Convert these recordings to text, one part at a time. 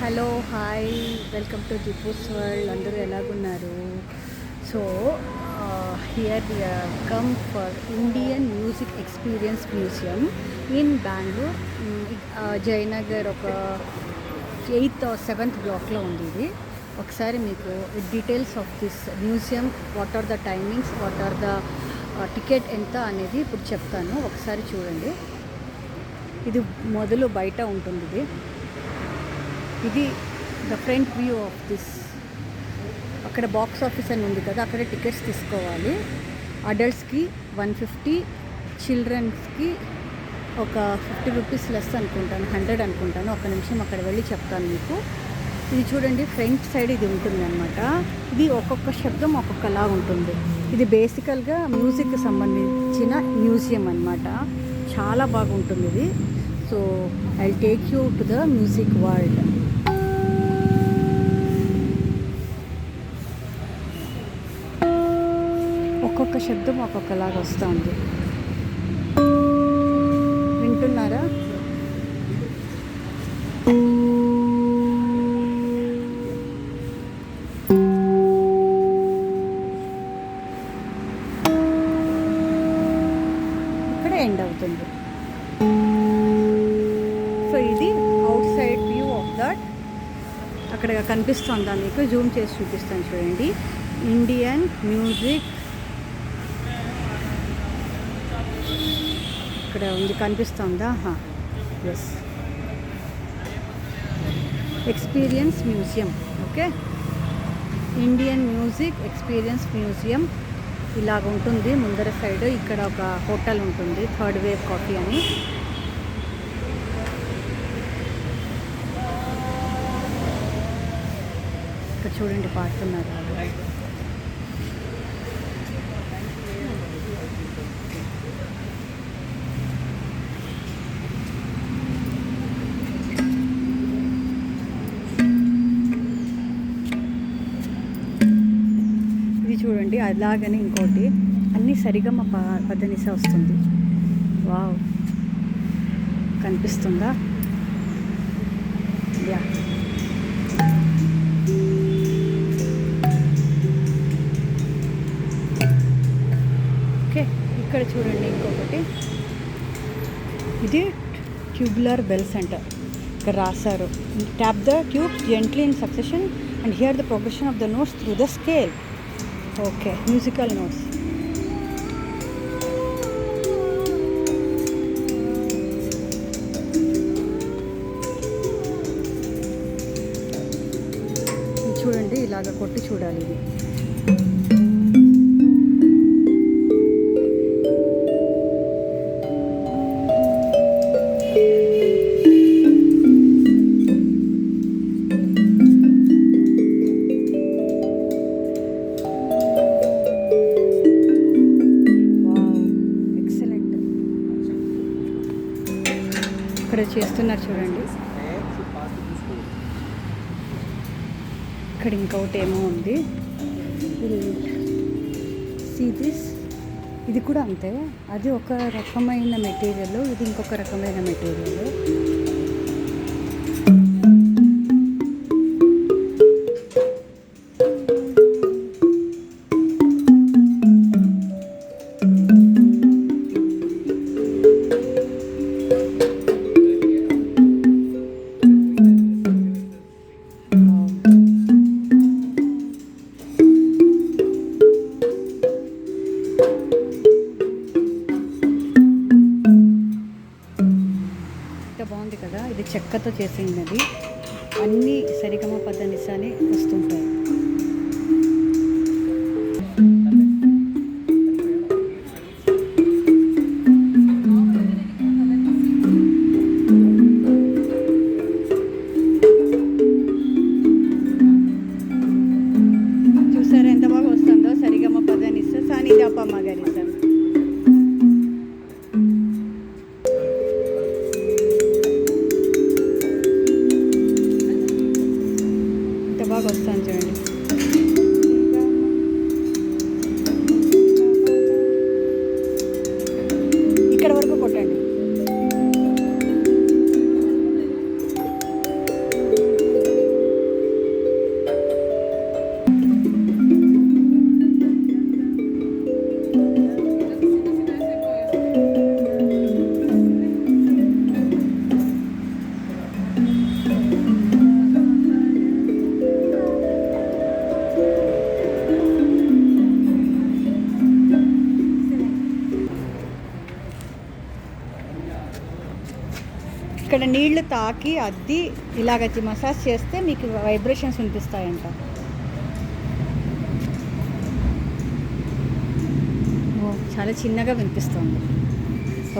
Hello hi welcome to జిపూస్ world. అందరూ ఎలాగున్నారు? So here come for Indian music experience museum in Bengaluru. Jayanagar ఒక 8th or 7th బ్లాక్లో ఉంది ఇది. ఒకసారి మీకు details of this museum, what are the timings, what are the ticket ఎంత అనేది ఇప్పుడు చెప్తాను. ఒకసారి చూడండి. ఇది మొదలు బయట ఉంటుంది. ఇది the front view of this. అక్కడ బాక్స్ ఆఫీస్ అని ఉంది కదా, అక్కడే టికెట్స్ తీసుకోవాలి. అడల్ట్స్కి 150, చిల్డ్రన్స్కి ఒక 50 రూపీస్ లెస్ అనుకుంటాను, 100 అనుకుంటాను. ఒక నిమిషం అక్కడ వెళ్ళి చెప్తాను మీకు. ఇది చూడండి, ఫ్రంట్ సైడ్ ఇది ఉంటుంది అనమాట. ఇది ఒక్కొక్క శబ్దం ఒక్కొక్కలా ఉంటుంది. ఇది బేసికల్గా మ్యూజిక్కి సంబంధించిన మ్యూజియం అనమాట. చాలా బాగుంటుంది ఇది. So I take you to the music world. ఒక్కొక్క శబ్దం ఒక్కొక్కలాగా వస్తుంది. వింటున్నారా? ఇక్కడ ఎండ్ అవుతుంది. సో ఇది out side view of that. అక్కడ కనిపిస్తుందా మీకు? జూమ్ చేసి చూపిస్తాను చూడండి. ఇండియన్ మ్యూజిక్ ఇక్కడ ఉంది, కనిపిస్తుందా? Yes, experience museum. Okay, Indian music experience museum ఇలాగ ఉంటుంది. ముందర సైడ్ ఇక్కడ ఒక హోటల్ ఉంటుంది, థర్డ్ వేవ్ కాఫీ అని. ఇక్కడ చూడండి, పాడుతున్నారు వాళ్ళు. చూడండి, అలాగని ఇంకోటి అన్నీ సరిగమ పదనిస వస్తుంది. వావ్, కనిపిస్తుందా? Yeah, okay. ఇక్కడ చూడండి ఇంకొకటి, ఇది ట్యూబులర్ బెల్ సెంటర్. ఇక్కడ రాశారు, tap the tube gently in succession and here the progression of the notes through the scale. Okay, musical notes. చూడండి, ఇలాగ కొట్టి చూడాలి ఇది. ఇక్కడ చేస్తున్నారు చూడండి. ఇక్కడ ఇంకొకటి ఏమో ఉంది, సీ దిస్. ఇది కూడా అంతే, అది ఒక రకమైన మెటీరియల్, ఇది ఇంకొక రకమైన మెటీరియల్. బాగుంది కదా, ఇది చెక్కతో చేసినది. అన్నీ సరిగమ పదనిసాని వస్తుంటాయి. చూసారా ఎంత బాగా వస్తుందో? సరిగమ పదనిస సాని దాప మగరిస. బాగా వస్తాను చూడండి. ఇక్కడ నీళ్లు తాకి అద్ది ఇలాగ మసాజ్ చేస్తే మీకు వైబ్రేషన్స్ వినిపిస్తాయంట. చాలా చిన్నగా వినిపిస్తుంది.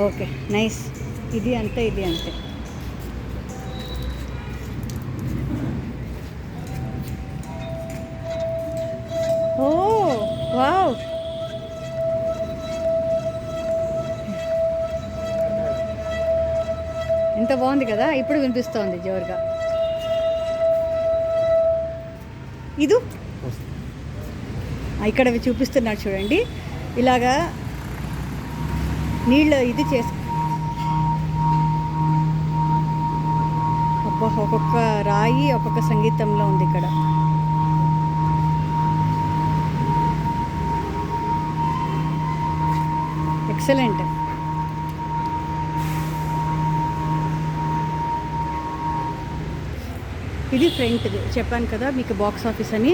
Okay, nice. ఇది అంతే. ఓ వావ్, ఎంత బాగుంది కదా. ఇప్పుడు వినిపిస్తోంది జోరుగా. ఇది ఇక్కడ చూపిస్తున్నాడు చూడండి. ఇలాగా నీళ్ళు ఇది చేసి ఒక్కొక్క రాయి ఒక్కొక్క సంగీతంలో ఉంది ఇక్కడ. ఎక్సలెంట్. ఇది ఫ్రంట్ది చెప్పాను కదా మీకు, బాక్స్ ఆఫీస్ అని.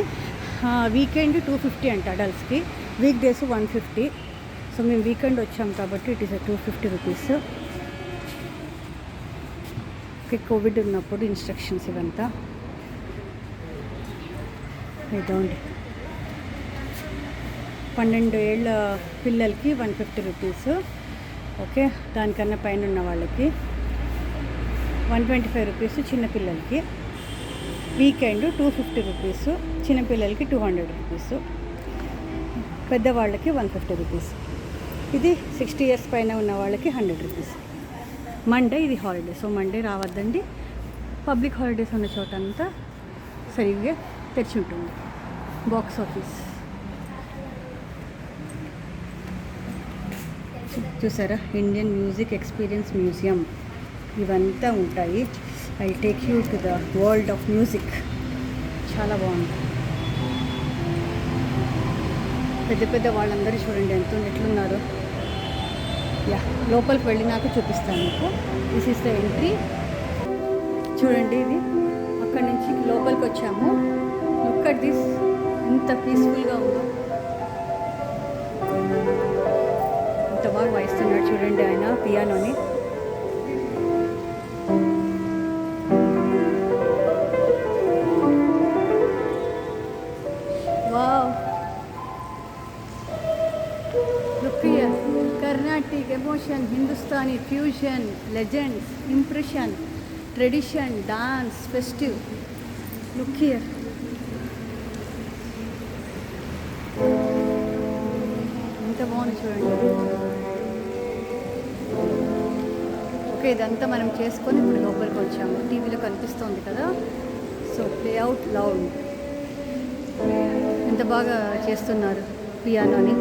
వీకెండ్ 250 అంట అడల్ట్స్కి, వీక్ డేస్ 150. సో మేము వీకెండ్ వచ్చాం కాబట్టి it is 250 rupees. Okay, Covid ఉన్నప్పుడు ఇన్స్ట్రక్షన్స్ ఇవంతా. ఇదండి 12 ఏళ్ళ పిల్లలకి 150 రూపీస్. ఓకే, దానికన్నా పైన ఉన్న వాళ్ళకి 125 రూపీస్, చిన్నపిల్లలకి. వీకెండ్ 250 రూపీస్, చిన్నపిల్లలకి 200 రూపీస్, పెద్దవాళ్ళకి 150 రూపీస్. ఇది 60 ఇయర్స్ పైన ఉన్న వాళ్ళకి 100 రూపీస్. మండే ఇది హాలిడే, సో మండే రావద్దండి. పబ్లిక్ హాలిడేస్ ఉన్న చోట అంతా సరిగ్గా తెరిచి ఉంటుంది. బాక్స్ ఆఫీస్ చూసారా, ఇండియన్ మ్యూజిక్ ఎక్స్పీరియన్స్ మ్యూజియం ఇవంతా ఉంటాయి. I take you to the world of music. చాలా బాగుంది. పెద్ద వాళ్ళందరూ చూడండి ఎట్లున్నారు. యా, లోపలికి వెళ్ళినాక చూపిస్తాను మీకు. This is the entry. చూడండి, ఇది అక్కడి నుంచి లోపలికి వచ్చాము. లుక్ అట్ దిస్, ఎంత పీస్ఫుల్గా ఉందో. ఎంత బాగా వాయిస్తున్నాడు చూడండి ఆయన పియానోని. Wow, look here. Carnatic emotion, Hindustani fusion, legends, impression, tradition, dance, festive. Look here. ఎంత బాగుంది చూడండి. ఓకే, ఇదంతా మనం చేసుకొని ఇప్పుడు లోపలికి వచ్చాము. టీవీలో కనిపిస్తోంది కదా. So play out loud. ఎంత బాగా చేస్తున్నారు పియానోని.